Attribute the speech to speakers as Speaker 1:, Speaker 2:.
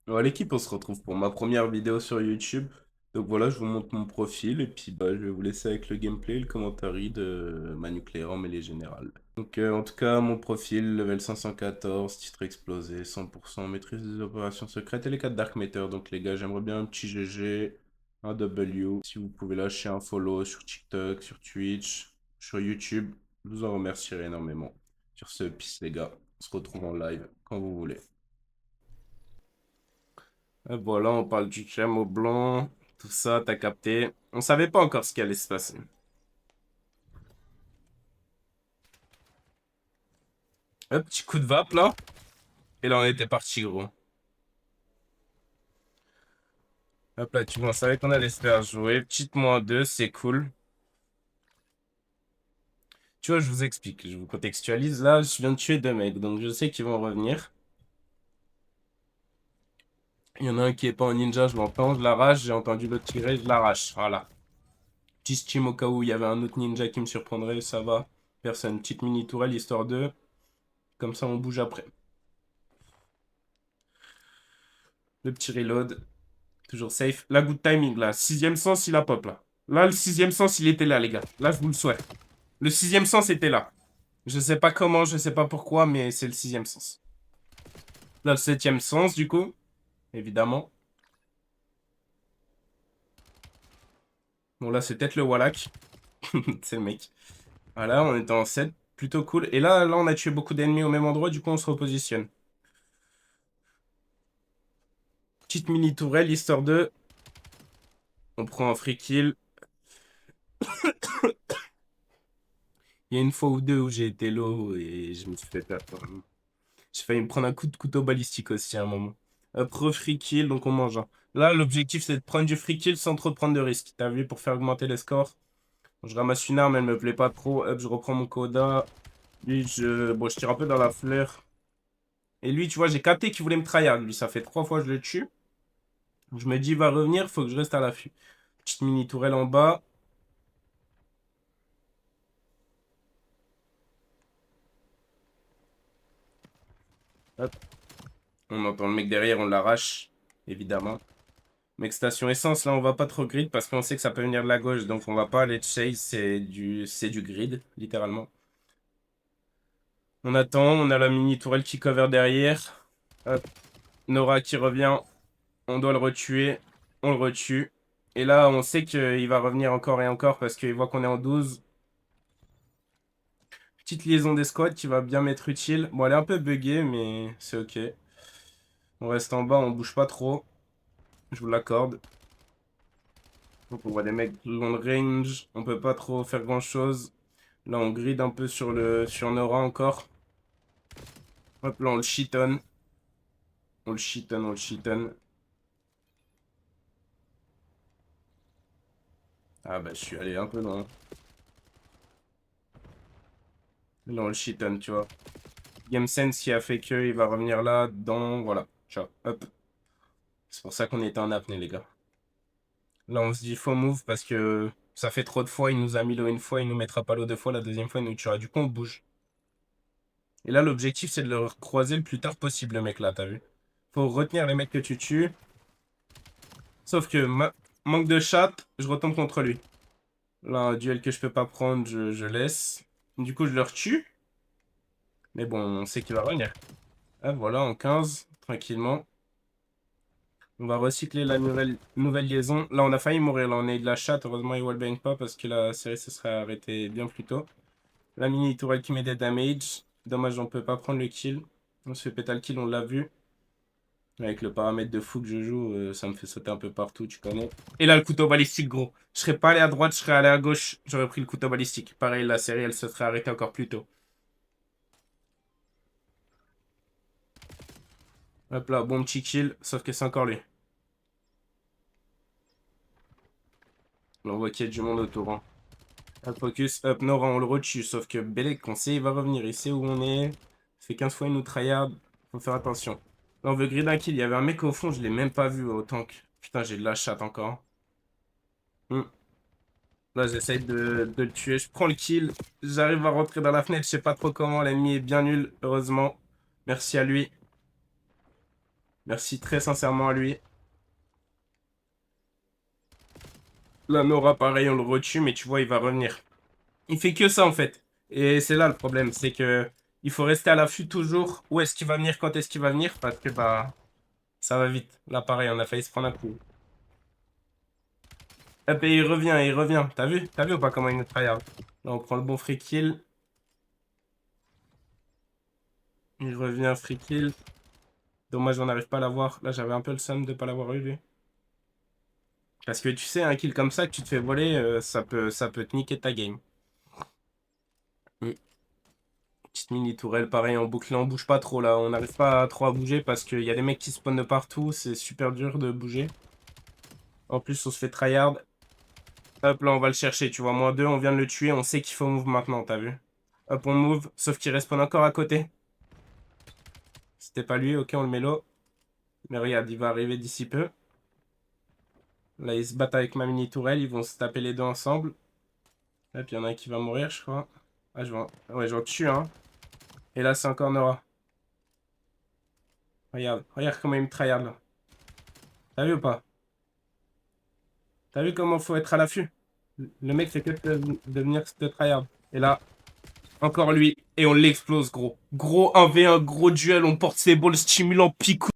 Speaker 1: Ouais, l'équipe, on se retrouve pour ma première vidéo sur YouTube. Donc voilà, je vous montre mon profil et puis bah, je vais vous laisser avec le gameplay et le commentary de ma nucléaire mêlée générale. Donc en tout cas, mon profil, level 514, titre explosé, 100%, maîtrise des opérations secrètes et les 4 Dark Matter. Donc les gars, j'aimerais bien un petit GG, un W. Si vous pouvez lâcher un follow sur TikTok, sur Twitch, sur YouTube, je vous en remercierai énormément. Sur ce, peace les gars, on se retrouve en live quand vous voulez. Et voilà, on parle du crème au blanc, tout ça, t'as capté. On savait pas encore ce qui allait se passer. Un petit coup de vape là, et là on était parti gros. Hop là, tu vois, on savait qu'on allait se faire jouer. Petite -2, c'est cool. Tu vois, je vous explique, je vous contextualise. Là, je viens de tuer deux mecs, donc je sais qu'ils vont revenir. Il y en a un qui est pas en ninja, je l'entends, je l'arrache. J'ai entendu l'autre tirer, je l'arrache. Voilà. Petit steam au cas où il y avait un autre ninja qui me surprendrait, ça va. Personne. Petite mini tourelle, histoire de. Comme ça, on bouge après. Le petit reload. Toujours safe. La good timing, là. Sixième sens, il a pop, là. Là, le sixième sens, il était là, les gars. Là, je vous le souhaite. Le sixième sens était là. Je sais pas comment, je sais pas pourquoi, mais c'est le sixième sens. Là, le septième sens, du coup. Évidemment. Bon, là, c'est peut-être le Wallach. C'est le mec. Voilà, on était en 7. Plutôt cool. Et là, on a tué beaucoup d'ennemis au même endroit, du coup, on se repositionne. Petite mini tourelle, histoire de... On prend un free kill. Il y a une fois ou deux où j'ai été low et je me suis fait peur. J'ai failli me prendre un coup de couteau balistique aussi à un moment. Après free kill, donc on mange, hein. Là, l'objectif, c'est de prendre du free kill sans trop prendre de risques. T'as vu, pour faire augmenter les scores. Je ramasse une arme, elle me plaît pas trop. Hop, je reprends mon coda. Lui, bon, je tire un peu dans la fleur. Et lui, tu vois, j'ai capté qu'il voulait me tryhard. Lui, ça fait 3 fois que je le tue. Je me dis, il va revenir, faut que je reste à l'affût. Petite mini tourelle en bas. Hop. On entend le mec derrière, on l'arrache. Évidemment. Mec, station essence, là, on va pas trop grid parce qu'on sait que ça peut venir de la gauche. Donc, on va pas aller chase, c'est du grid, littéralement. On attend, on a la mini tourelle qui cover derrière. Hop. Nora qui revient. On doit le retuer. On le retue. Et là, on sait qu'il va revenir encore et encore parce qu'il voit qu'on est en 12. Petite liaison d'escouade qui va bien m'être utile. Bon, elle est un peu buggée, mais c'est ok. On reste en bas, on bouge pas trop. Je vous l'accorde. Donc on voit des mecs long range. On peut pas trop faire grand chose. Là, on grid un peu sur Nora encore. Hop, là, on le shiton. On le shiton, on le shiton. Ah bah, je suis allé un peu loin. Là, on le shiton, tu vois. Game sense qui a fait que il va revenir là, dans... Voilà. Ciao. Hop. C'est pour ça qu'on était en apnée, les gars. Là, on se dit, faut move parce que ça fait trop de fois. Il nous a mis l'eau une fois, il nous mettra pas l'eau deux fois. La deuxième fois, il nous tuera. Du coup, on bouge. Et là, l'objectif, c'est de le croiser le plus tard possible, le mec là, t'as vu? Faut retenir les mecs que tu tues. Sauf que, manque de chat, je retombe contre lui. Là, un duel que je peux pas prendre, je laisse. Du coup, je le retue. Mais bon, on sait qu'il va revenir. Ah, voilà, en 15, tranquillement. On va recycler la nouvelle liaison. Là, on a failli mourir. Là, on a eu de la chatte. Heureusement, il wallbang pas parce que la série se serait arrêtée bien plus tôt. La mini tourelle qui met des damage. Dommage, on peut pas prendre le kill. On se fait péter le kill, on l'a vu. Avec le paramètre de fou que je joue, ça me fait sauter un peu partout, tu connais. Et là, le couteau balistique, gros. Je serais pas allé à droite, je serais allé à gauche. J'aurais pris le couteau balistique. Pareil, la série, elle se serait arrêtée encore plus tôt. Hop là, bon petit kill, sauf que c'est encore lui. On voit qu'il y a du monde autour, hein. Hop, focus, hop, Nora, on le retue. Sauf que Belek, on sait, il va revenir. Il sait où on est. Ça fait 15 fois, il nous tryhard. Faut faire attention. Là, on veut grid un kill. Il y avait un mec au fond, je l'ai même pas vu au tank. Putain, j'ai de la chatte encore. Hmm. Là, j'essaye de le tuer. Je prends le kill. J'arrive à rentrer dans la fenêtre. Je sais pas trop comment. L'ennemi est bien nul, heureusement. Merci à lui. Merci très sincèrement à lui. Là, Nora, pareil, on le retue, mais tu vois, il va revenir. Il fait que ça, en fait. Et c'est là le problème, c'est que il faut rester à l'affût toujours. Où est-ce qu'il va venir, quand est-ce qu'il va venir, parce que, bah, ça va vite. Là, pareil, on a failli se prendre un coup. Hop, et il revient, il revient. T'as vu? T'as vu ou pas comment il nous tryhard? Là, on prend le bon free kill. Il revient free kill. Dommage, on n'arrive pas à l'avoir. Là, j'avais un peu le seum de pas l'avoir eu, lui. Parce que tu sais, un kill comme ça que tu te fais voler, ça peut te niquer ta game. Petite mini tourelle, pareil, en boucle, on bouge pas trop là. On n'arrive pas trop à bouger parce qu'il y a des mecs qui spawnent de partout. C'est super dur de bouger. En plus, on se fait tryhard. Hop, là, on va le chercher. Tu vois, -2, on vient de le tuer. On sait qu'il faut move maintenant, t'as vu? Hop, on move. Sauf qu'il respawn encore à côté. C'était pas lui, ok, on le met là. Mais regarde, il va arriver d'ici peu. Là, ils se battent avec ma mini tourelle. Ils vont se taper les deux ensemble. Et puis, il y en a un qui va mourir, je crois. Ah, ouais, j'en tue, hein. Et là, c'est encore Nora. Regarde, regarde comment il me tryhard là. T'as vu ou pas? T'as vu comment faut être à l'affût? Le mec fait que de venir te tryhard. Et là, encore lui. Et on l'explose, gros. Gros 1v1, gros duel, on porte ses balles stimulant, picou.